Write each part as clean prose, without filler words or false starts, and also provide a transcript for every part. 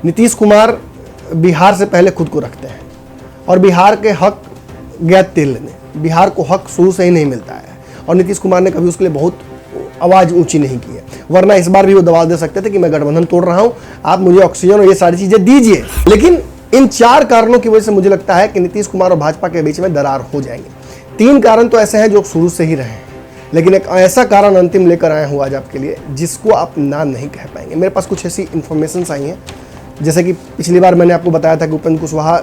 नीतीश कुमार बिहार से पहले खुद को रखते हैं और बिहार के हक गया तेल लेने। बिहार को हक शुरू से ही नहीं मिलता है और नीतीश कुमार ने कभी उसके लिए बहुत आवाज़ ऊंची नहीं की है, वरना इस बार भी वो दबाव दे सकते थे कि मैं गठबंधन तोड़ रहा हूं, आप मुझे ऑक्सीजन और ये सारी चीज़ें दीजिए। लेकिन इन 4 कारणों की वजह से मुझे लगता है कि नीतीश कुमार और भाजपा के बीच में दरार हो जाएंगे। 3 कारण तो ऐसे हैं जो शुरू से ही रहे हैं, लेकिन एक ऐसा कारण अंतिम लेकर आया हूँ आज आपके लिए जिसको आप ना नहीं कह पाएंगे। मेरे पास कुछ ऐसी इन्फॉर्मेशंस आई हैं, जैसे कि पिछली बार मैंने आपको बताया था कि उपेंद्र कुशवाहा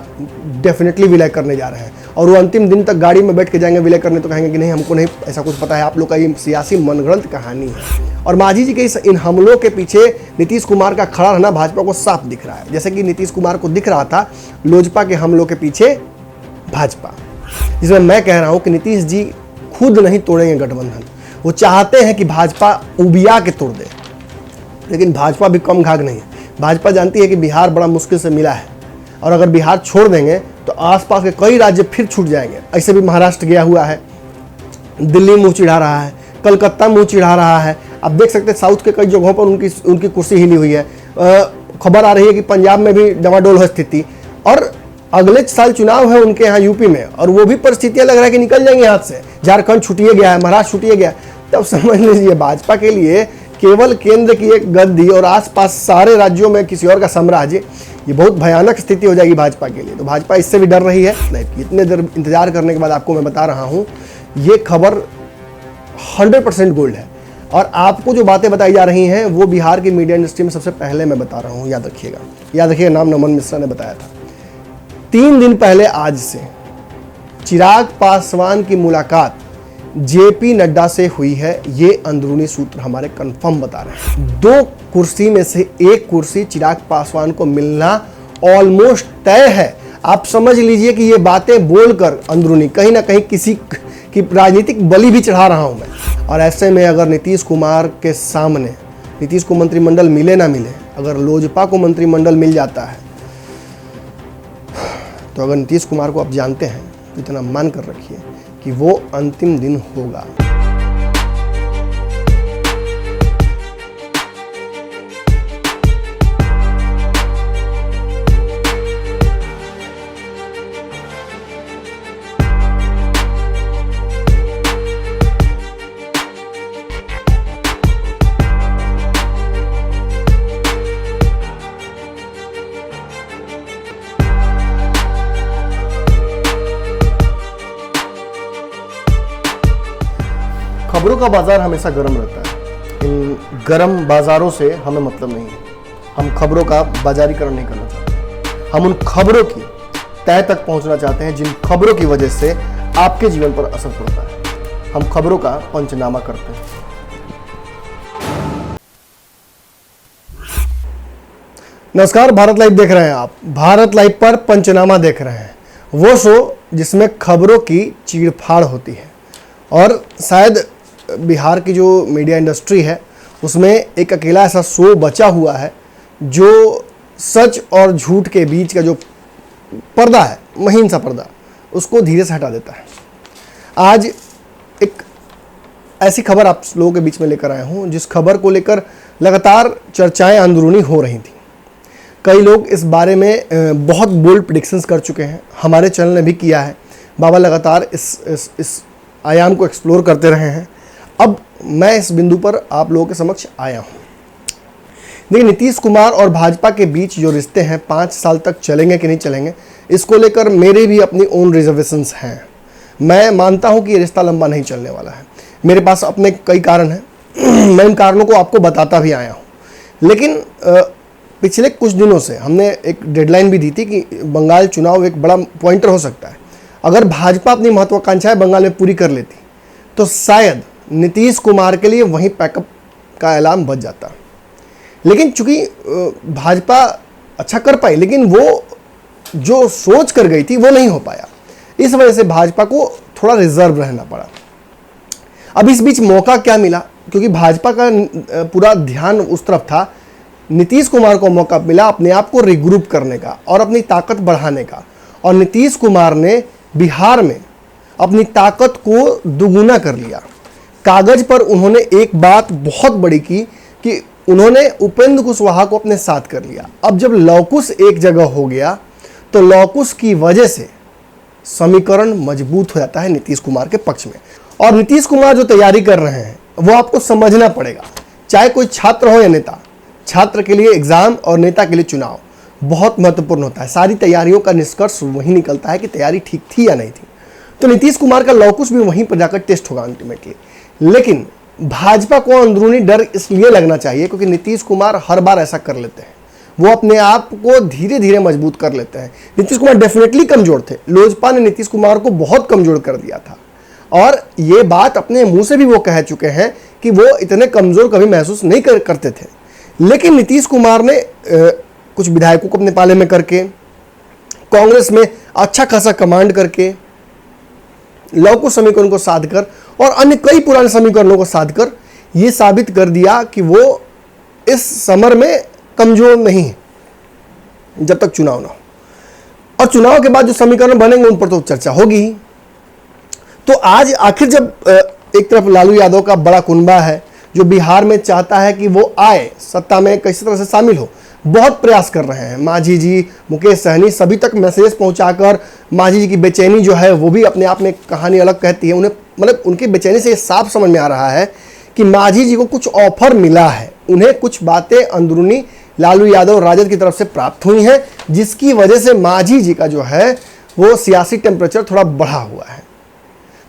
डेफिनेटली विलय करने जा रहे हैं और वो अंतिम दिन तक गाड़ी में बैठ के जाएंगे विलय करने, तो कहेंगे कि नहीं हमको नहीं ऐसा कुछ पता है, आप लोग का ये सियासी मनगढ़ंत कहानी है। और मांझी जी के इन हमलों के पीछे नीतीश कुमार का खड़ा रहना भाजपा को साफ दिख रहा है, जैसे कि नीतीश कुमार को दिख रहा था लोजपा के हमलों के पीछे भाजपा, जिसमें मैं कह रहा हूँ कि नीतीश जी खुद नहीं तोड़ेंगे गठबंधन। वो चाहते हैं कि भाजपा उबिया के तोड़ दे, लेकिन भाजपा भी कम घाघ नहीं है। भाजपा जानती है कि बिहार बड़ा मुश्किल से मिला है और अगर बिहार छोड़ देंगे तो आसपास के कई राज्य फिर छूट जाएंगे। ऐसे भी महाराष्ट्र गया हुआ है, दिल्ली मुंह चिढ़ा रहा है, कलकत्ता मुंह चिढ़ा रहा है। आप देख सकते हैं साउथ के कई जगहों पर उनकी कुर्सी हिली हुई है। खबर आ रही है कि पंजाब में भी डमाडोल है स्थिति, और अगले साल चुनाव है उनके यहाँ यूपी में, और वो भी परिस्थितियां लग रहा है कि निकल जाएंगे हाथ से। झारखंड छूटिए गया है, महाराष्ट्र छूटिए गया, तब समझ लीजिए भाजपा के लिए केवल केंद्र की एक गद्दी और आसपास सारे राज्यों में किसी और का साम्राज्य, ये बहुत भयानक स्थिति हो जाएगी भाजपा के लिए। तो भाजपा इससे भी डर रही है। नहीं, इतने देर इंतजार करने के बाद आपको मैं बता रहा हूँ ये खबर 100% गोल्ड है, और आपको जो बातें बताई जा रही हैं वो बिहार की मीडिया इंडस्ट्री में सबसे पहले मैं बता रहा हूँ। याद रखिएगा, नाम नमन मिश्रा ने बताया था। 3 दिन पहले आज से चिराग पासवान की मुलाकात जेपी नड्डा से हुई है, ये अंदरूनी सूत्र हमारे कंफर्म बता रहे हैं। 2 कुर्सी में से 1 कुर्सी चिराग पासवान को मिलना ऑलमोस्ट तय है। आप समझ लीजिए कि ये बातें बोलकर अंदरूनी कहीं ना कहीं किसी की राजनीतिक बलि भी चढ़ा रहा हूं मैं। और ऐसे में अगर नीतीश कुमार के सामने, नीतीश को मंत्रिमंडल मिले ना मिले, अगर लोजपा को मंत्रिमंडल मिल जाता है तो अगर नीतीश कुमार को आप जानते हैं तो इतना मान कर रखिए कि वो अंतिम दिन होगा। खबरों का बाजार हमेशा गर्म रहता है। इन गर्म बाजारों से हमें मतलब नहीं है। हम खबरों का बाजारीकरण नहीं करना चाहते। हम उन खबरों की तह तक पहुंचना चाहते हैं जिन खबरों की वजह से आपके जीवन पर असर पड़ता है। हम खबरों का पंचनामा करते हैं। नमस्कार, भारत लाइव देख रहे हैं आप। भारत लाइव पर पंचनामा देख रहे हैं, वो शो जिसमें खबरों की चीड़फाड़ होती है। और शायद बिहार की जो मीडिया इंडस्ट्री है उसमें एक अकेला ऐसा शो बचा हुआ है जो सच और झूठ के बीच का जो पर्दा है, महीन सा पर्दा, उसको धीरे से हटा देता है। आज एक ऐसी खबर आप लोगों के बीच में लेकर आया हूँ जिस खबर को लेकर लगातार चर्चाएं अंदरूनी हो रही थी। कई लोग इस बारे में बहुत बोल्ड प्रेडिक्शंस कर चुके हैं, हमारे चैनल ने भी किया है। बाबा लगातार इस आयाम को एक्सप्लोर करते रहे हैं। अब मैं इस बिंदु पर आप लोगों के समक्ष आया हूँ। देखिए, नीतीश कुमार और भाजपा के बीच जो रिश्ते हैं 5 साल तक चलेंगे कि नहीं चलेंगे, इसको लेकर मेरे भी अपनी ओन रिजर्वेशंस हैं। मैं मानता हूँ कि ये रिश्ता लंबा नहीं चलने वाला है। मेरे पास अपने कई कारण हैं, मैं इन कारणों को आपको बताता भी आया हूँ। लेकिन पिछले कुछ दिनों से हमने एक डेडलाइन भी दी थी कि बंगाल चुनाव एक बड़ा पॉइंटर हो सकता है। अगर भाजपा अपनी महत्वाकांक्षाएं बंगाल में पूरी कर लेती तो शायद नीतीश कुमार के लिए वहीं पैकअप का ऐलान बच जाता। लेकिन चूंकि भाजपा अच्छा कर पाई, लेकिन वो जो सोच कर गई थी वो नहीं हो पाया। इस वजह से भाजपा को थोड़ा रिजर्व रहना पड़ा। अब इस बीच मौका क्या मिला, क्योंकि भाजपा का पूरा ध्यान उस तरफ था, नीतीश कुमार को मौका मिला अपने आप को रिग्रुप करने का और अपनी ताकत बढ़ाने का। और नीतीश कुमार ने बिहार में अपनी ताकत को दुगुना कर लिया। कागज पर उन्होंने एक बात बहुत बड़ी की कि उन्होंने उपेंद्र कुशवाहा को अपने साथ कर लिया। अब जब लौकुश एक जगह हो गया तो लौकुश की वजह से समीकरण मजबूत हो जाता है नीतीश कुमार के पक्ष में। और नीतीश कुमार जो तैयारी कर रहे हैं वो आपको समझना पड़ेगा, चाहे कोई छात्र हो या नेता। छात्र के लिए एग्जाम और नेता के लिए चुनाव बहुत महत्वपूर्ण होता है। सारी तैयारियों का निष्कर्ष वही निकलता है कि तैयारी ठीक थी या नहीं थी। तो नीतीश कुमार का लौकुश भी वहीं पर जाकर टेस्ट होगा अल्टीमेटली। लेकिन भाजपा को अंदरूनी डर इसलिए लगना चाहिए क्योंकि नीतीश कुमार हर बार ऐसा कर लेते हैं, वो अपने आप को धीरे धीरे मजबूत कर लेते हैं। नीतीश कुमार डेफिनेटली कमजोर थे, लोजपा ने नीतीश कुमार को बहुत कमजोर कर दिया था और ये बात अपने मुंह से भी वो कह चुके हैं कि वो इतने कमजोर कभी महसूस नहीं करते थे। लेकिन नीतीश कुमार ने कुछ विधायकों को अपने पाले में करके, कांग्रेस में अच्छा खासा कमांड करके, लौकुश समीकरण को साध कर और अन्य कई पुराने समीकरणों को साध कर ये साबित कर दिया कि वो इस समर में कमजोर नहीं है जब तक चुनाव ना हो। और चुनाव के बाद जो समीकरण बनेंगे उन पर तो चर्चा होगी ही। तो आज आखिर जब एक तरफ लालू यादव का बड़ा कुनबा है जो बिहार में चाहता है कि वो आए, सत्ता में किसी तरह से शामिल हो, बहुत प्रयास कर रहे हैं। मांझी जी, मुकेश सहनी सभी तक मैसेज पहुंचाकर मांझी जी की बेचैनी जो है वो भी अपने आप में कहानी अलग कहती है। उन्हें मतलब उनकी बेचैनी से ये साफ समझ में आ रहा है कि मांझी जी को कुछ ऑफर मिला है, उन्हें कुछ बातें अंदरूनी लालू यादव राजद की तरफ से प्राप्त हुई हैं, जिसकी वजह से मांझी जी का जो है वो सियासी टेम्परेचर थोड़ा बढ़ा हुआ है।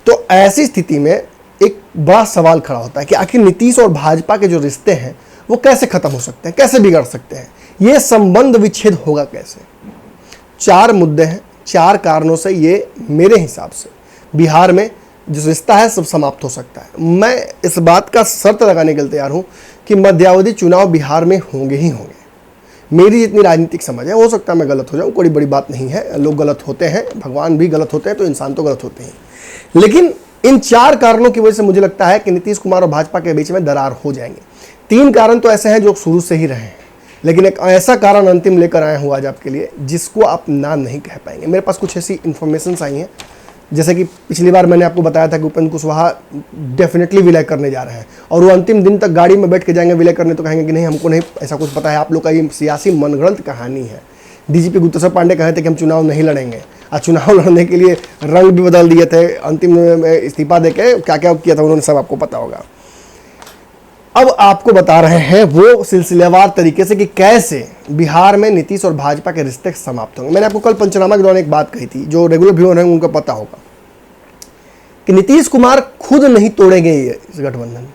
तो ऐसी स्थिति में एक बड़ा सवाल खड़ा होता है कि आखिर नीतीश और भाजपा के जो रिश्ते हैं वो कैसे खत्म हो सकते हैं, कैसे बिगड़ सकते हैं, ये संबंध विच्छेद होगा कैसे। 4 मुद्दे हैं, 4 कारणों से ये मेरे हिसाब से बिहार में जो रिश्ता है सब समाप्त हो सकता है। मैं इस बात का शर्त लगाने के लिए तैयार हूं कि मध्यावधि चुनाव बिहार में होंगे ही होंगे। मेरी जितनी राजनीतिक समझ है, हो सकता है मैं गलत हो जाऊं, कोई बड़ी बात नहीं है, लोग गलत होते हैं, भगवान भी गलत होते हैं, तो इंसान तो गलत होते हैं। लेकिन इन 4 कारणों की वजह से मुझे लगता है कि नीतीश कुमार और भाजपा के बीच में दरार हो जाएंगे। 3 कारण तो ऐसे हैं जो शुरू से ही रहे हैं, लेकिन एक ऐसा कारण अंतिम लेकर आया हूँ आज आपके लिए जिसको आप ना नहीं कह पाएंगे। मेरे पास कुछ ऐसी इन्फॉर्मेशन आई हैं, जैसे कि पिछली बार मैंने आपको बताया था कि उपेंद्र कुशवाहा डेफिनेटली विलय करने जा रहे हैं और वो अंतिम दिन तक गाड़ी में बैठ के जाएंगे विलय करने, तो कहेंगे कि नहीं हमको नहीं ऐसा कुछ पता है, आप लोग का ये सियासी मनगढ़ंत कहानी है। डीजीपी गुप्तेश्वर पांडे कहे थे कि हम चुनाव नहीं लड़ेंगे, और चुनाव लड़ने के लिए रंग भी बदल दिए थे, अंतिम में इस्तीफा देके क्या क्या किया था उन्होंने, सब आपको पता होगा। अब आपको बता रहे हैं वो सिलसिलेवार तरीके से कि कैसे बिहार में नीतीश और भाजपा के रिश्ते समाप्त होंगे। मैंने आपको कल पंचनामा के दौरान एक बात कही थी, जो रेगुलर व्यूअर हैं उनको पता होगा कि नीतीश कुमार खुद नहीं तोड़ेंगे ये इस गठबंधन।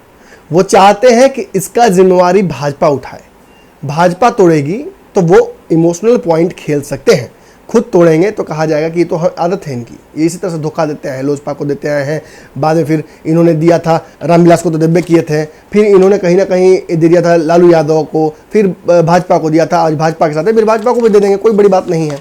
वो चाहते हैं कि इसका जिम्मेवारी भाजपा उठाए। भाजपा तोड़ेगी तो वो इमोशनल पॉइंट खेल सकते हैं, खुद तोड़ेंगे तो कहा जाएगा कि ये तो आदत है इनकी, ये इसी तरह से धोखा देते हैं, लोजपा को देते आए हैं, बाद में फिर इन्होंने दिया था रामविलास को तो दब्बे किए थे, फिर इन्होंने कहीं ना कहीं दे दिया था लालू यादव को, फिर भाजपा को दिया था, आज भाजपा के साथ है, फिर भाजपा को भी दे देंगे, कोई बड़ी बात नहीं है।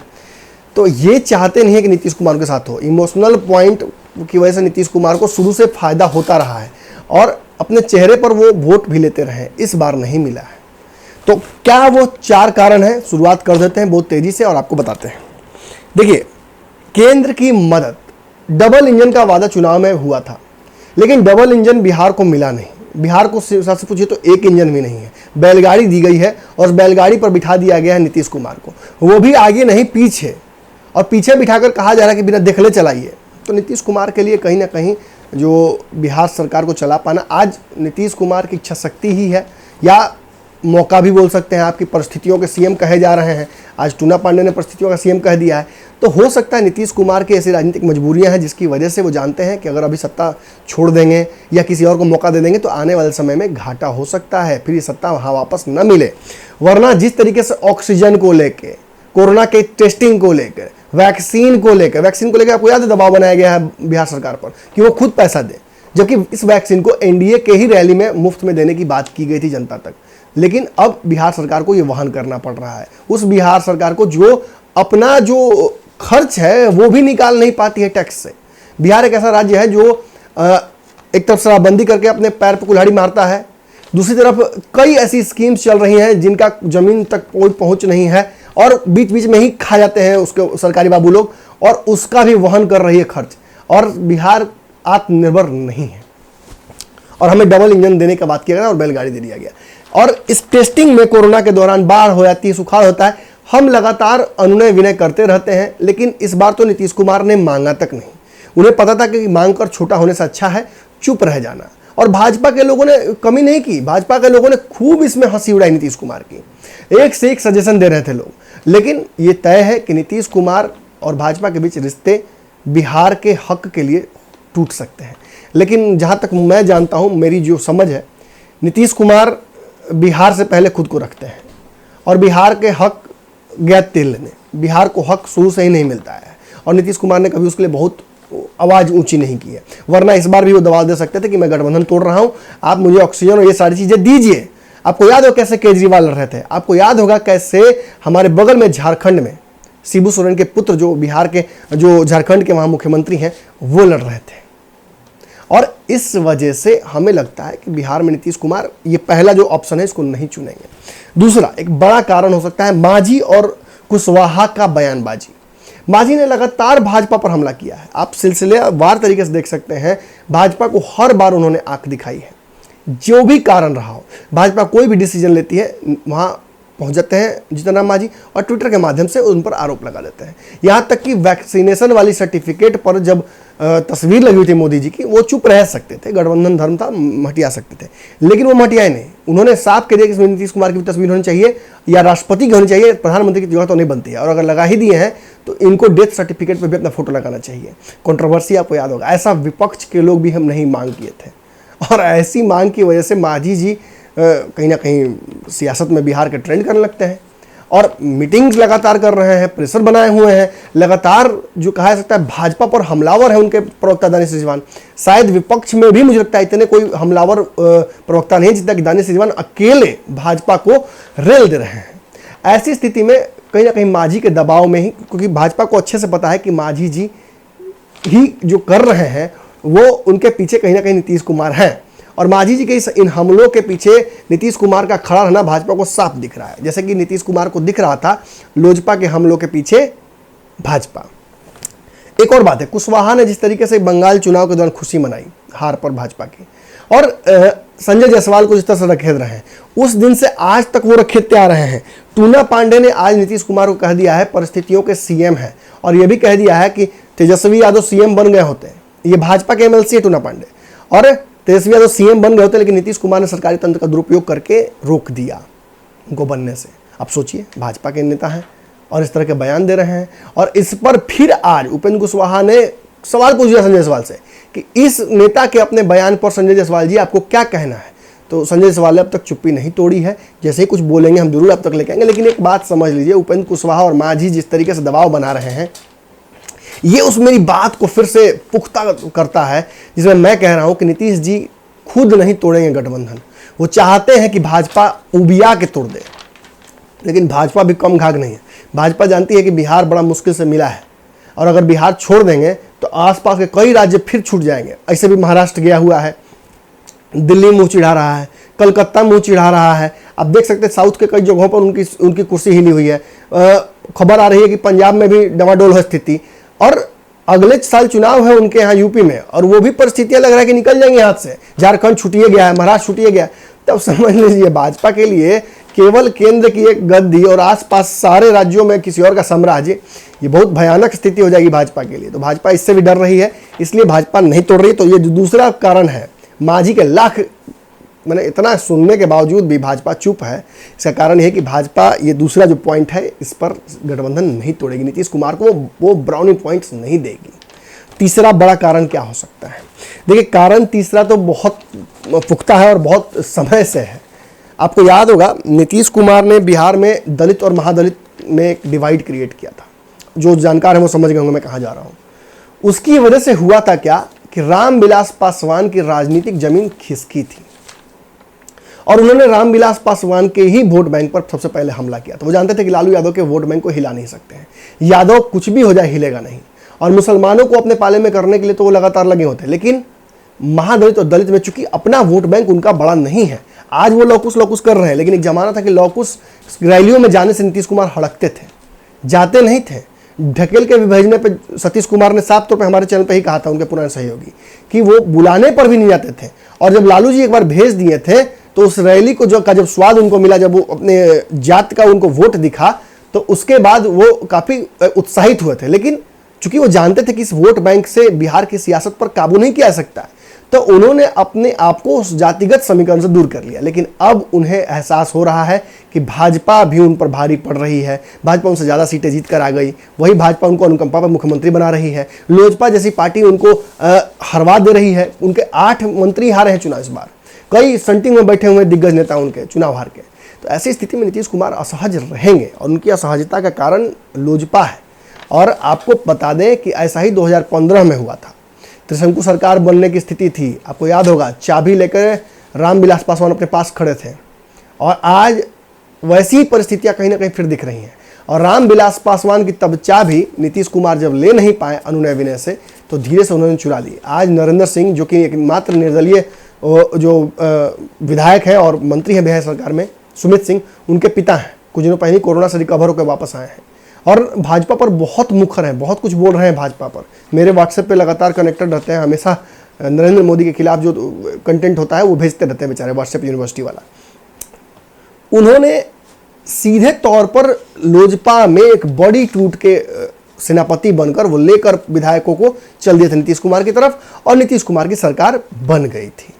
तो ये चाहते नहीं है कि नीतीश कुमार के साथ हो। इमोशनल पॉइंट की वजह से नीतीश कुमार को शुरू से फायदा होता रहा है और अपने चेहरे पर वो वोट भी लेते रहे, इस बार नहीं मिला है। तो क्या वो 4 कारण हैं, शुरुआत कर देते हैं बहुत तेजी से और आपको बताते हैं। देखिए, केंद्र की मदद, डबल इंजन का वादा चुनाव में हुआ था, लेकिन डबल इंजन बिहार को मिला नहीं। बिहार को सबसे पूछिए तो एक इंजन भी नहीं है, बैलगाड़ी दी गई है और उस बैलगाड़ी पर बिठा दिया गया है नीतीश कुमार को, वो भी आगे नहीं पीछे, और पीछे बिठाकर कहा जा रहा है कि बिना देखले चलाइए। तो नीतीश कुमार के लिए कहीं ना कहीं जो बिहार सरकार को चला पाना आज नीतीश कुमार की इच्छा शक्ति ही है, या मौका भी बोल सकते हैं आपकी, परिस्थितियों के सीएम कहे जा रहे हैं। आज टूना पांडे ने परिस्थितियों का सीएम कह दिया है, तो हो सकता है नीतीश कुमार की ऐसी राजनीतिक मजबूरियां हैं जिसकी वजह से वो जानते हैं कि अगर अभी सत्ता छोड़ देंगे या किसी और को मौका दे देंगे तो आने वाले समय में घाटा हो सकता है, फिर ये सत्ता वहाँ वापस न मिले। वरना जिस तरीके से ऑक्सीजन को लेके, कोरोना के टेस्टिंग को लेकर, वैक्सीन को लेकर आपको याद है दबाव बनाया गया है बिहार सरकार पर कि वो खुद पैसा दे, जबकि इस वैक्सीन को एनडीए के ही रैली में मुफ्त में देने की बात की गई थी जनता तक। लेकिन अब बिहार सरकार को ये वहन करना पड़ रहा है, उस बिहार सरकार को जो अपना जो खर्च है वो भी निकाल नहीं पाती है टैक्स से। बिहार एक ऐसा राज्य है जो एक तरफ शराबबंदी करके अपने पैर पर कुल्हाड़ी मारता है, दूसरी तरफ कई ऐसी स्कीम्स चल रही हैं जिनका जमीन तक कोई पहुंच नहीं है और बीच बीच में ही खा जाते हैं उसके सरकारी बाबू लोग, और उसका भी वहन कर रही है खर्च। और बिहार आत्मनिर्भर नहीं है और हमें डबल इंजन देने का बात किया गया और बैलगाड़ी दे दिया गया। और इस टेस्टिंग में कोरोना के दौरान बाढ़ हो जाती है, सुखाड़ होता है, हम लगातार अनुनय विनय करते रहते हैं, लेकिन इस बार तो नीतीश कुमार ने मांगा तक नहीं। उन्हें पता था कि मांग कर छोटा होने से अच्छा है चुप रह जाना। और भाजपा के लोगों ने कमी नहीं की, भाजपा के लोगों ने खूब इसमें हंसी उड़ाई नीतीश कुमार की, एक से एक सजेशन दे रहे थे लोग। लेकिन ये तय है कि नीतीश कुमार और भाजपा के बीच रिश्ते बिहार के हक के लिए टूट सकते हैं। लेकिन जहाँ तक मैं जानता हूँ, मेरी जो समझ है, नीतीश कुमार बिहार से पहले खुद को रखते हैं और बिहार के हक गैत तेल लेने, बिहार को हक शुरू से ही नहीं मिलता है और नीतीश कुमार ने कभी उसके लिए बहुत आवाज़ ऊंची नहीं की है। वरना इस बार भी वो दबाव दे सकते थे कि मैं गठबंधन तोड़ रहा हूं, आप मुझे ऑक्सीजन और ये सारी चीज़ें दीजिए। आपको याद हो कैसे केजरीवाल लड़ रहे थे, आपको याद होगा कैसे हमारे बगल में झारखंड में शिबू सोरेन के पुत्र जो बिहार के, जो झारखंड के वहाँ मुख्यमंत्री हैं, वो लड़ रहे थे। और इस वजह से हमें लगता है कि बिहार में नीतीश कुमार ये पहला जो ऑप्शन है इसको नहीं चुनेंगे। दूसरा एक बड़ा कारण हो सकता है मांझी और कुशवाहा का बयानबाजी। मांझी ने लगातार भाजपा पर हमला किया है, आप सिलसिलेवार तरीके से देख सकते हैं। भाजपा को हर बार उन्होंने आंख दिखाई है, जो भी कारण रहा हो। भाजपा कोई भी डिसीजन लेती है वहाँ पहुँच जाते हैं जीतन राम मांझी और ट्विटर के माध्यम से उन पर आरोप लगा देते हैं। यहाँ तक कि वैक्सीनेशन वाली सर्टिफिकेट पर जब तस्वीर लगी हुई थी मोदी जी की, वो चुप रह सकते थे, गठबंधन धर्म था, मटिया सकते थे, लेकिन वो मटियाए नहीं। उन्होंने साफ कह दिया कि इसमें नीतीश कुमार की भी तस्वीर होनी चाहिए या राष्ट्रपति की होनी चाहिए, प्रधानमंत्री की जरूरत तो नहीं बनती है, और अगर लगा ही दिए हैं तो इनको डेथ सर्टिफिकेट पर भी अपना फोटो लगाना चाहिए। कंट्रोवर्सी आपको याद होगा, ऐसा विपक्ष के लोग भी हम नहीं मांग किए थे, और ऐसी मांग की वजह से मांझी जी कहीं ना कहीं सियासत में बिहार के ट्रेंड करने लगते हैं और मीटिंग्स लगातार कर रहे हैं, प्रेशर बनाए हुए हैं लगातार। जो कहा जा सकता है भाजपा पर हमलावर है उनके प्रवक्ता दानिश रिजवान। शायद विपक्ष में भी मुझे लगता है इतने कोई हमलावर प्रवक्ता नहीं है जितना कि दानिश रिजवान अकेले भाजपा को रेल दे रहे हैं। ऐसी स्थिति में कहीं ना कहीं मांझी के दबाव में ही, क्योंकि भाजपा को अच्छे से पता है कि मांझी जी ही जो कर रहे हैं वो उनके पीछे कहीं ना कहीं नीतीश कुमार हैं, और मांझी जी के इन हमलों के पीछे नीतीश कुमार का खड़ा रहना भाजपा को साफ दिख रहा है, जैसे कि नीतीश कुमार को दिख रहा था लोजपा के हमलों के पीछे भाजपा। एक और बात है, कुशवाहा ने जिस तरीके से बंगाल चुनाव के दौरान खुशी मनाई हार पर भाजपा की, और संजय जायसवाल को जिस तरह से रखेद रहे हैं, उस दिन से आज तक वो रखेदते आ रहे हैं। टूना पांडे ने आज नीतीश कुमार को कह दिया है परिस्थितियों के सीएम है, और यह भी कह दिया है कि तेजस्वी यादव सीएम बन गए होते हैं। ये भाजपा के एमएलसी है टूना पांडे, और तेजस्वी यादव सीएम बन गए होते, लेकिन नीतीश कुमार ने सरकारी तंत्र का दुरुपयोग करके रोक दिया उनको बनने से। अब सोचिए, भाजपा के नेता हैं और इस तरह के बयान दे रहे हैं, और इस पर फिर आज उपेंद्र कुशवाहा ने सवाल पूछ दिया संजय जायसवाल से कि इस नेता के अपने बयान पर संजय जायसवाल जी आपको क्या कहना है। तो संजय जायसवाल ने अब तक चुप्पी नहीं तोड़ी है, जैसे ही कुछ बोलेंगे हम जरूर अब तक लेके आएंगे। लेकिन एक बात समझ लीजिए, उपेंद्र कुशवाहा और मांझी जिस तरीके से दबाव बना रहे हैं, ये उस मेरी बात को फिर से पुख्ता करता है जिसमें मैं कह रहा हूं कि नीतीश जी खुद नहीं तोड़ेंगे गठबंधन। वो चाहते हैं कि भाजपा उबिया के तोड़ दे, लेकिन भाजपा भी कम घाघ नहीं है। भाजपा जानती है कि बिहार बड़ा मुश्किल से मिला है, और अगर बिहार छोड़ देंगे तो आसपास के कई राज्य फिर छूट जाएंगे। ऐसे भी महाराष्ट्र गया हुआ है, दिल्ली मुंह चिढ़ा रहा है, कलकत्ता मुंह चिढ़ा रहा है। आप देख सकते हैं साउथ के कई जगहों पर उनकी कुर्सी हिली हुई है। खबर आ रही है कि पंजाब में भी डवाडोल है स्थिति, और अगले साल चुनाव है उनके यहाँ यूपी में, और वो भी परिस्थितियां लग रहा है कि निकल जाएंगे हाथ से। झारखंड छूटिए गया है, महाराष्ट्र छूटिए गया। तब समझ लीजिए भाजपा के लिए केवल केंद्र की एक गद्दी और आसपास सारे राज्यों में किसी और का साम्राज्य, ये बहुत भयानक स्थिति हो जाएगी भाजपा के लिए। तो भाजपा इससे भी डर रही है, इसलिए भाजपा नहीं तोड़ रही। तो ये जो दूसरा कारण है, मांझी के लाख मैंने इतना सुनने के बावजूद भी भाजपा चुप है, इसका कारण यह है कि भाजपा ये दूसरा जो पॉइंट है इस पर गठबंधन नहीं तोड़ेगी, नीतीश कुमार को वो ब्राउनी पॉइंट्स नहीं देगी। तीसरा बड़ा कारण क्या हो सकता है? देखिए, कारण तीसरा तो बहुत पुख्ता है और बहुत समय से है। आपको याद होगा नीतीश कुमार ने बिहार में दलित और महादलित में एक डिवाइड क्रिएट किया था। जो जानकार है वो समझ गए होंगे मैं कहाँ जा रहा हूँ। उसकी वजह से हुआ था क्या कि रामविलास पासवान की राजनीतिक जमीन खिसकी थी, और उन्होंने रामविलास पासवान के ही वोट बैंक पर सबसे पहले हमला किया। तो वो जानते थे कि लालू यादव के वोट बैंक को हिला नहीं सकते हैं, यादव कुछ भी हो जाए हिलेगा नहीं, और मुसलमानों को अपने पाले में करने के लिए तो वो लगातार लगे होते हैं। लेकिन महादलित और दलित में चूंकि अपना वोट बैंक उनका बड़ा नहीं है, आज वो लौकुश कर रहे हैं, लेकिन एक जमाना था कि लौकुश रैलियों में जाने से नीतीश कुमार हड़कते थे, जाते नहीं थे। ढकेल के भी भेजने पे सतीश कुमार ने साफ तौर पे हमारे चैनल पे ही कहा था, उनके पुराने सहयोगी, कि वो बुलाने पर भी नहीं जाते थे। और जब लालू जी एक बार भेज दिए थे तो उस रैली को जब स्वाद उनको मिला, जब वो अपने जात का उनको वोट दिखा, तो उसके बाद वो काफ़ी उत्साहित हुए थे। लेकिन चूंकि वो जानते थे कि इस वोट बैंक से बिहार की सियासत पर काबू नहीं किया जा सकता है, तो उन्होंने अपने आप को उस जातिगत समीकरण से दूर कर लिया। लेकिन अब उन्हें एहसास हो रहा है कि भाजपा भी उन पर भारी पड़ रही है, भाजपा उनसे ज़्यादा सीटें जीत कर आ गई, वही भाजपा उनको अनुकंपा पर मुख्यमंत्री बना रही है, लोजपा जैसी पार्टी उनको हरवा दे रही है। उनके 8 मंत्री हारे हैं चुनाव इस बार, कई संटिंग में बैठे हुए दिग्गज नेता उनके चुनाव हार के। तो ऐसी स्थिति में नीतीश कुमार असहज रहेंगे और उनकी असहजता का कारण लोजपा है। और आपको बता दें कि ऐसा ही 2015 में हुआ था, त्रिशंकु सरकार बनने की स्थिति थी, आपको याद होगा, चाबी लेकर रामविलास पासवान अपने पास खड़े थे, और आज वैसी ही परिस्थितियां कहीं ना कहीं फिर दिख रही हैं। और रामविलास पासवान की तब चाबी नीतीश कुमार जब ले नहीं पाए अनुनय विनय से, तो धीरे से उन्होंने चुरा ली। आज नरेंद्र सिंह, जो कि एक मात्र निर्दलीय जो विधायक हैं और मंत्री हैं बिहार सरकार में, सुमित सिंह उनके पिता हैं, कुछ दिनों पहले कोरोना से रिकवर होकर वापस आए हैं और भाजपा पर बहुत मुखर हैं, बहुत कुछ बोल रहे हैं भाजपा पर। मेरे व्हाट्सएप पे लगातार कनेक्टेड रहते हैं, हमेशा नरेंद्र मोदी के खिलाफ जो कंटेंट होता है वो भेजते रहते हैं बेचारे, व्हाट्सएप यूनिवर्सिटी वाला। उन्होंने सीधे तौर पर लोजपा में एक बड़ी टूट के सेनापति बनकर वो लेकर विधायकों को चल दिए थे नीतीश कुमार की तरफ, और नीतीश कुमार की सरकार बन गई थी।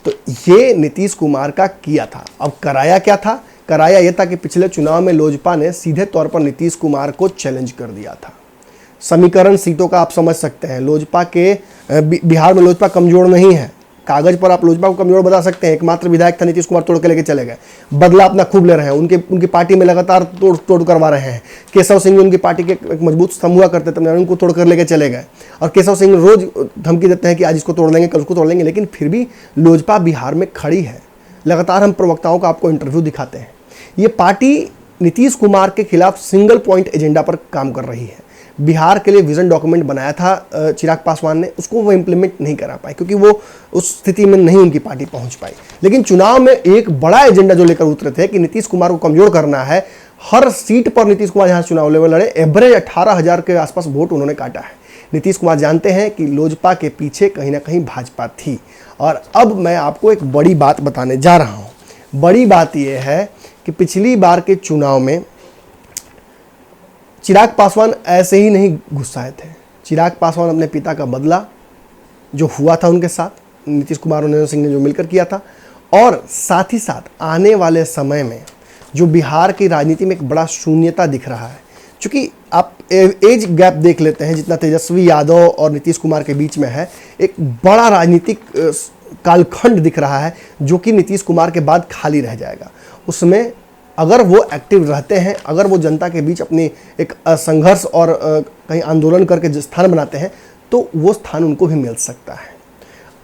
तो ये नीतीश कुमार का किया था। अब कराया क्या था? कराया यह था कि पिछले चुनाव में लोजपा ने सीधे तौर पर नीतीश कुमार को चैलेंज कर दिया था। समीकरण सीटों का आप समझ सकते हैं, लोजपा के बिहार में लोजपा कमजोर नहीं है, कागज पर आप लोजपा को कमजोर बता सकते हैं। एकमात्र विधायक था, नीतीश कुमार तोड़ के लेके चले गए, बदला अपना खूब ले रहे हैं, उनकी पार्टी में लगातार तोड़ करवा रहे हैं। केशव सिंह उनकी पार्टी के एक मजबूत स्तंभ हुआ करते थे, उनको तोड़ कर लेके चले गए, और केशव सिंह रोज धमकी देते हैं कि आज इसको तोड़ लेंगे, कल उसको तोड़ लेंगे। लेकिन फिर भी लोजपा बिहार में खड़ी है। लगातार हम प्रवक्ताओं का आपको इंटरव्यू दिखाते हैं। ये पार्टी नीतीश कुमार के खिलाफ सिंगल पॉइंट एजेंडा पर काम कर रही है। बिहार के लिए विजन डॉक्यूमेंट बनाया था चिराग पासवान ने, उसको वो इम्प्लीमेंट नहीं करा पाए क्योंकि वो उस स्थिति में नहीं उनकी पार्टी पहुंच पाई। लेकिन चुनाव में एक बड़ा एजेंडा जो लेकर उतरे थे कि नीतीश कुमार को कमजोर करना है, हर सीट पर नीतीश कुमार यहाँ चुनाव लेवल लड़े, एवरेज 18,000 के आसपास वोट उन्होंने काटा है। नीतीश कुमार जानते हैं कि लोजपा के पीछे कहीं ना कहीं भाजपा थी। और अब मैं आपको एक बड़ी बात बताने जा रहा हूँ। बड़ी बात यह है कि पिछली बार के चुनाव में चिराग पासवान ऐसे ही नहीं गुस्साए थे। चिराग पासवान अपने पिता का बदला जो हुआ था उनके साथ नीतीश कुमार और नरेंद्र सिंह ने जो मिलकर किया था, और साथ ही साथ आने वाले समय में जो बिहार की राजनीति में एक बड़ा शून्यता दिख रहा है, क्योंकि आप एज गैप देख लेते हैं जितना तेजस्वी यादव और नीतीश कुमार के बीच में है, एक बड़ा राजनीतिक कालखंड दिख रहा है जो कि नीतीश कुमार के बाद खाली रह जाएगा। उसमें अगर वो एक्टिव रहते हैं, अगर वो जनता के बीच अपनी एक संघर्ष और कहीं आंदोलन करके स्थान बनाते हैं, तो वो स्थान उनको भी मिल सकता है।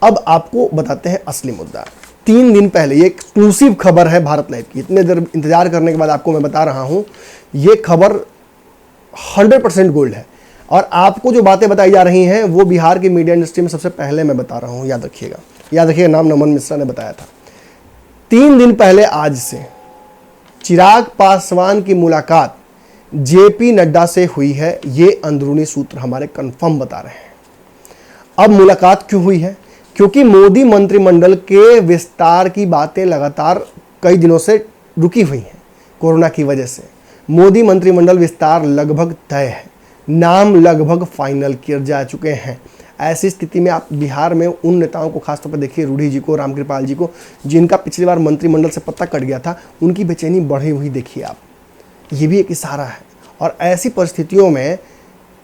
अब आपको बताते हैं असली मुद्दा। 3 दिन पहले, ये एक्सक्लूसिव खबर है भारत लाइव की, इतने देर इंतजार करने के बाद आपको मैं बता रहा हूँ, ये खबर 100% गोल्ड है। और आपको जो बातें बताई जा रही हैं वो बिहार की मीडिया इंडस्ट्री में सबसे पहले मैं बता रहा हूँ, याद रखिएगा। नाम नमन मिश्रा ने बताया था। 3 दिन पहले आज से चिराग पासवान की मुलाकात जेपी नड्डा से हुई है, ये अंदरूनी सूत्र हमारे कंफर्म बता रहे हैं। अब मुलाकात क्यों हुई है? क्योंकि मोदी मंत्रिमंडल के विस्तार की बातें लगातार कई दिनों से रुकी हुई हैं कोरोना की वजह से। मोदी मंत्रिमंडल विस्तार लगभग तय है, नाम लगभग फाइनल किए जा चुके हैं। ऐसी स्थिति में आप बिहार में उन नेताओं को, खासतौर पर देखिए रूढ़ी जी को, रामकृपाल जी को, जिनका पिछली बार मंत्रिमंडल से पत्ता कट गया था, उनकी बेचैनी बढ़ी हुई देखिए आप। ये भी एक इशारा है। और ऐसी परिस्थितियों में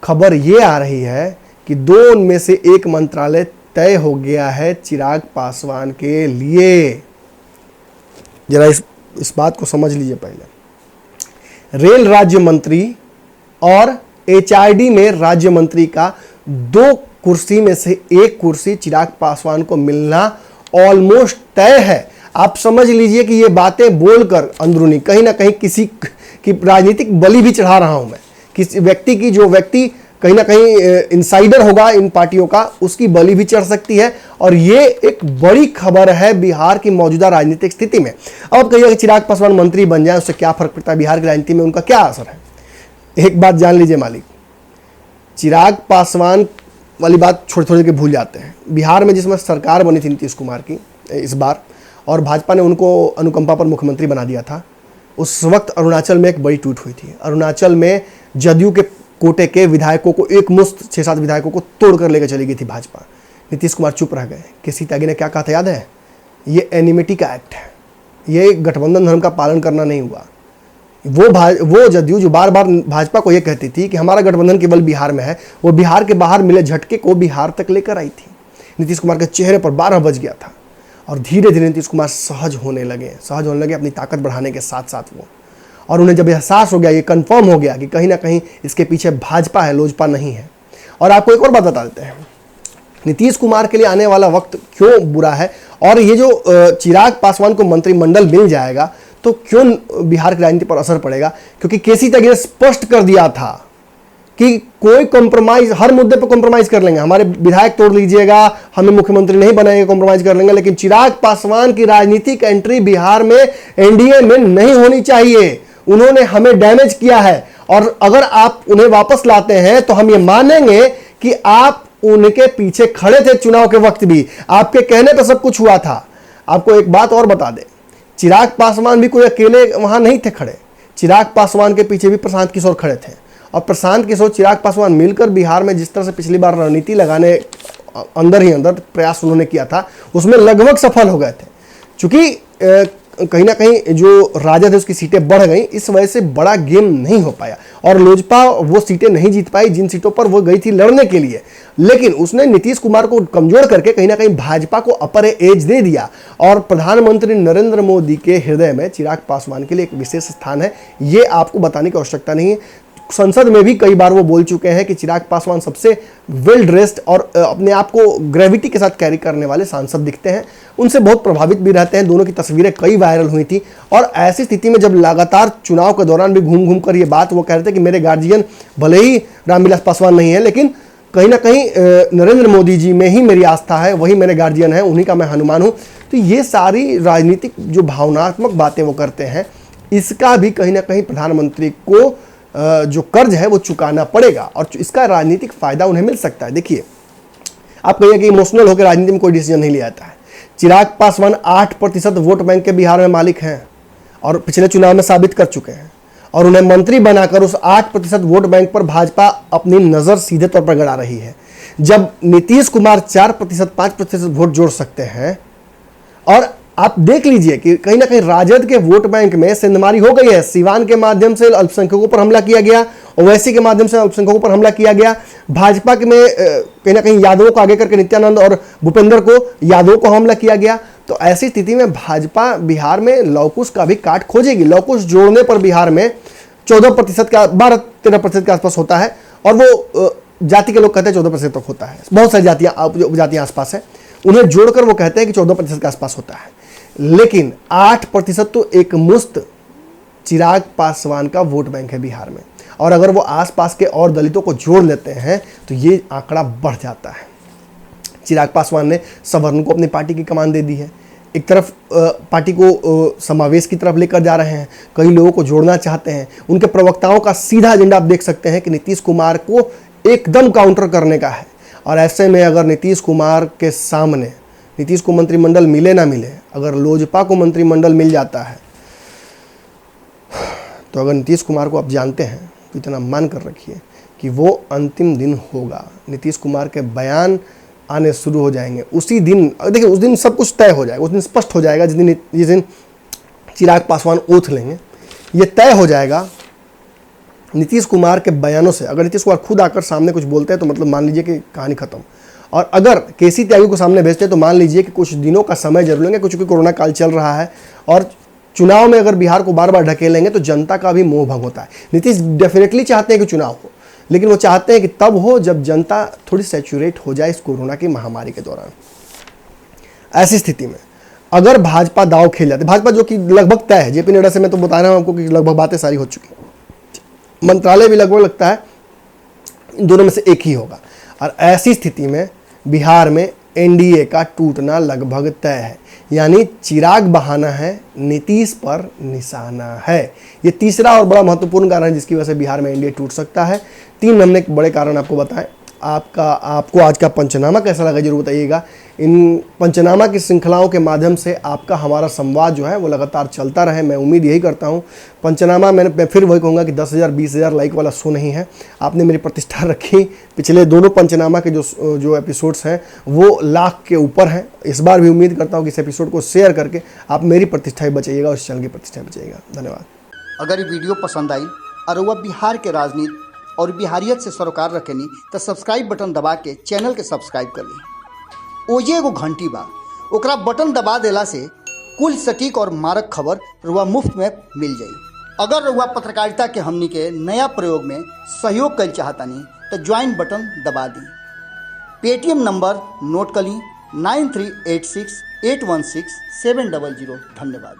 खबर ये आ रही है कि 2 में से 1 मंत्रालय तय हो गया है चिराग पासवान के लिए। जरा इस बात को समझ लीजिए। पहले रेल राज्य मंत्री और HRD में राज्य मंत्री का 2 कुर्सी में से 1 कुर्सी चिराग पासवान को मिलना ऑलमोस्ट तय है। आप समझ लीजिए कि ये बातें बोलकर अंदरूनी कहीं ना कहीं किसी की राजनीतिक बलि भी चढ़ा रहा हूं मैं, किसी व्यक्ति की, जो व्यक्ति कहीं ना कहीं इनसाइडर होगा इन पार्टियों का, उसकी बलि भी चढ़ सकती है। और ये एक बड़ी खबर है बिहार की मौजूदा राजनीतिक स्थिति में। अब कहिए कि चिराग पासवान मंत्री बन जाए, उससे क्या फर्क पड़ता है, बिहार की राजनीति में उनका क्या असर है? एक बात जान लीजिए मालिक, चिराग पासवान वाली बात छोड़ के भूल जाते हैं। बिहार में जिसमें सरकार बनी थी नीतीश कुमार की इस बार, और भाजपा ने उनको अनुकंपा पर मुख्यमंत्री बना दिया था। उस वक्त अरुणाचल में एक बड़ी टूट हुई थी। अरुणाचल में जदयू के कोटे के विधायकों को एक मुश्त 6-7 विधायकों को तोड़ कर लेकर चली गई थी भाजपा। नीतीश कुमार चुप रह गए। केसी त्यागी ने क्या कहा था याद है? ये एनिमिटी का एक्ट है, ये गठबंधन धर्म का पालन करना नहीं हुआ। वो जदयू जो बार बार भाजपा को ये कहती थी कि हमारा गठबंधन केवल बिहार में है, वो बिहार के बाहर मिले झटके को बिहार तक लेकर आई थी। नीतीश कुमार के चेहरे पर 12 बज गया था और धीरे धीरे नीतीश कुमार सहज होने लगे अपनी ताकत बढ़ाने के साथ साथ वो। और उन्हें जब एहसास हो गया, ये कंफर्म हो गया कि कहीं ना कहीं इसके पीछे भाजपा है, लोजपा नहीं है। और आपको एक और बात बता देते हैं, नीतीश कुमार के लिए आने वाला वक्त क्यों बुरा है और ये जो चिराग पासवान को मंत्रिमंडल मिल जाएगा तो क्यों बिहार की राजनीति पर असर पड़ेगा। क्योंकि केसी त्यागी ने स्पष्ट कर दिया था कि कोई कॉम्प्रोमाइज, हर मुद्दे पर कॉम्प्रोमाइज कर लेंगे, हमारे विधायक तोड़ लीजिएगा, हमें मुख्यमंत्री नहीं बनाएंगे, कॉम्प्रोमाइज कर लेंगे, लेकिन चिराग पासवान की राजनीतिक एंट्री बिहार में एनडीए में नहीं होनी चाहिए। उन्होंने हमें डैमेज किया है और अगर आप उन्हें वापस लाते हैं तो हम ये मानेंगे कि आप उनके पीछे खड़े थे चुनाव के वक्त भी, आपके कहने पर सब कुछ हुआ था। आपको एक बात और बता दें, चिराग पासवान भी कोई अकेले वहां नहीं थे खड़े। चिराग पासवान के पीछे भी प्रशांत किशोर खड़े थे और प्रशांत किशोर चिराग पासवान मिलकर बिहार में जिस तरह से पिछली बार रणनीति लगाने अंदर ही अंदर प्रयास उन्होंने किया था, उसमें लगभग सफल हो गए थे। चूंकि कहीं ना कहीं जो राजद है उसकी सीटें बढ़ गई, इस वजह से बड़ा गेम नहीं हो पाया और लोजपा वो सीटें नहीं जीत पाई जिन सीटों पर वो गई थी लड़ने के लिए। लेकिन उसने नीतीश कुमार को कमजोर करके कहीं ना कहीं भाजपा को अपर एज दे दिया और प्रधानमंत्री नरेंद्र मोदी के हृदय में चिराग पासवान के लिए एक विशेष स्थान है। ये आपको बताने की आवश्यकता नहीं है। संसद में भी कई बार वो बोल चुके हैं कि चिराग पासवान सबसे वेल ड्रेस्ड और अपने आप को ग्रेविटी के साथ कैरी करने वाले सांसद दिखते हैं, उनसे बहुत प्रभावित भी रहते हैं। दोनों की तस्वीरें कई वायरल हुई थी और ऐसी स्थिति में जब लगातार चुनाव के दौरान भी घूम घूम कर ये बात वो कह रहे थे कि मेरे गार्जियन भले ही रामविलास पासवान नहीं है, लेकिन कहीं ना कहीं नरेंद्र मोदी जी में ही मेरी आस्था है, वही मेरे गार्जियन है, उन्हीं का मैं हनुमान हूँ। तो ये सारी राजनीतिक जो भावनात्मक बातें वो करते हैं, इसका भी कहीं ना कहीं प्रधानमंत्री को जो कर्ज है वो चुकाना पड़ेगा और इसका राजनीतिक फायदा उन्हें मिल सकता है। देखिए, आप कहिए कि इमोशनल होकर राजनीति में कोई डिसीजन नहीं लिया जाता है। चिराग पासवान 8% वोट बैंक के बिहार में मालिक हैं और पिछले चुनाव में साबित कर चुके हैं और उन्हें मंत्री बनाकर उस 8% वोट बैंक पर भाजपा अपनी नजर सीधे तौर पर गड़ा रही है। जब नीतीश कुमार 4%, 5% वोट जोड़ सकते हैं और आप देख लीजिए कि कहीं ना कहीं राजद के वोट बैंक में सेंधमारी हो गई है। सिवान के माध्यम से अल्पसंख्यकों पर हमला किया गया, ओवैसी के माध्यम से अल्पसंख्यकों पर हमला किया गया, भाजपा के में कहीं ना कहीं यादवों को आगे करके नित्यानंद और भूपेंद्र को यादवों को हमला किया गया। तो ऐसी स्थिति में भाजपा बिहार में लौकुश का भी काट खोजेगी। लौकुश जोड़ने पर बिहार में 14% का 12-13% के आसपास होता है और वो जाति के लोग कहते हैं 14% तक होता है। बहुत सारी जातियां आसपास है, उन्हें जोड़कर वो कहते हैं कि 14% के आसपास होता है। लेकिन 8% तो एक मुश्त चिराग पासवान का वोट बैंक है बिहार में और अगर वो आसपास के और दलितों को जोड़ लेते हैं तो ये आंकड़ा बढ़ जाता है। चिराग पासवान ने सवर्णों को अपनी पार्टी की कमान दे दी है। एक तरफ पार्टी को समावेश की तरफ लेकर जा रहे हैं, कई लोगों को जोड़ना चाहते हैं। उनके प्रवक्ताओं का सीधा एजेंडा आप देख सकते हैं कि नीतीश कुमार को एकदम काउंटर करने का है और ऐसे में अगर नीतीश कुमार के सामने नीतीश को मंत्रिमंडल मिले ना मिले, अगर लोजपा को मंत्रिमंडल मिल जाता है तो अगर नीतीश कुमार को आप जानते हैं तो इतना मान कर रखिए कि वो अंतिम दिन होगा। नीतीश कुमार के बयान आने शुरू हो जाएंगे उसी दिन। देखिए, उस दिन सब कुछ तय हो जाएगा, उस दिन स्पष्ट हो जाएगा। जिस दिन चिराग पासवान ओथ लेंगे, ये तय हो जाएगा नीतीश कुमार के बयानों से। अगर नीतीश कुमार खुद आकर सामने कुछ बोलते हैं तो मतलब मान लीजिए कि कहानी खत्म। और अगर केसी त्यागी को सामने भेजते हैं तो मान लीजिए कि कुछ दिनों का समय जरूर लेंगे, क्योंकि कोरोना काल चल रहा है और चुनाव में अगर बिहार को बार बार ढकेलेंगे तो जनता का भी मोह भंग होता है। नीतीश डेफिनेटली चाहते हैं कि चुनाव हो, लेकिन वो चाहते हैं कि तब हो जब जनता थोड़ी सैचुरेट हो जाए इस कोरोना की महामारी के दौरान। ऐसी स्थिति में अगर भाजपा दाव खेल जाती, भाजपा जो कि लगभग तय है, जेपी नड्डा से मैं तो बता रहा हूँ आपको कि लगभग बातें सारी हो चुकी हैं, मंत्रालय भी लगभग लगता है इन दोनों में से एक ही होगा। और ऐसी स्थिति में बिहार में एनडीए का टूटना लगभग तय है, यानी चिराग बहाना है, नीतीश पर निशाना है। ये तीसरा और बड़ा महत्वपूर्ण कारण है जिसकी वजह से बिहार में एनडीए टूट सकता है। 3 हमने बड़े कारण आपको बताए। आपको आज का पंचनामा कैसा लगा जरूर बताइएगा। इन पंचनामा की श्रृंखलाओं के माध्यम से आपका हमारा संवाद जो है वो लगातार चलता रहे, मैं उम्मीद यही करता हूँ। पंचनामा मैं फिर वही कहूँगा कि 10,000 20,000 लाइक वाला शो नहीं है। आपने मेरी प्रतिष्ठा रखी, पिछले दोनों पंचनामा के जो एपिसोड्स हैं वो लाख के ऊपर हैं। इस बार भी उम्मीद करता हूँ कि इस एपिसोड को शेयर करके आप मेरी प्रतिष्ठा भी बचाइएगा और इस चैनल की प्रतिष्ठा बचाइएगा। धन्यवाद। अगर ये वीडियो पसंद आई और वह बिहार के राजनीति और बिहारियत से सरोकार रखेनी तो सब्सक्राइब बटन दबा के चैनल के सब्सक्राइब कर ली। ओजे एगो घंटी बा, ओकरा बटन दबा देला से कुल सटीक और मारक खबर रुआ मुफ्त में मिल जाई। अगर रुआ पत्रकारिता के हमनी के नया प्रयोग में सहयोग कर चाहतानी तो ज्वाइन बटन दबा दी। पेटीएम नंबर नोट कर ली 9386816700। धन्यवाद।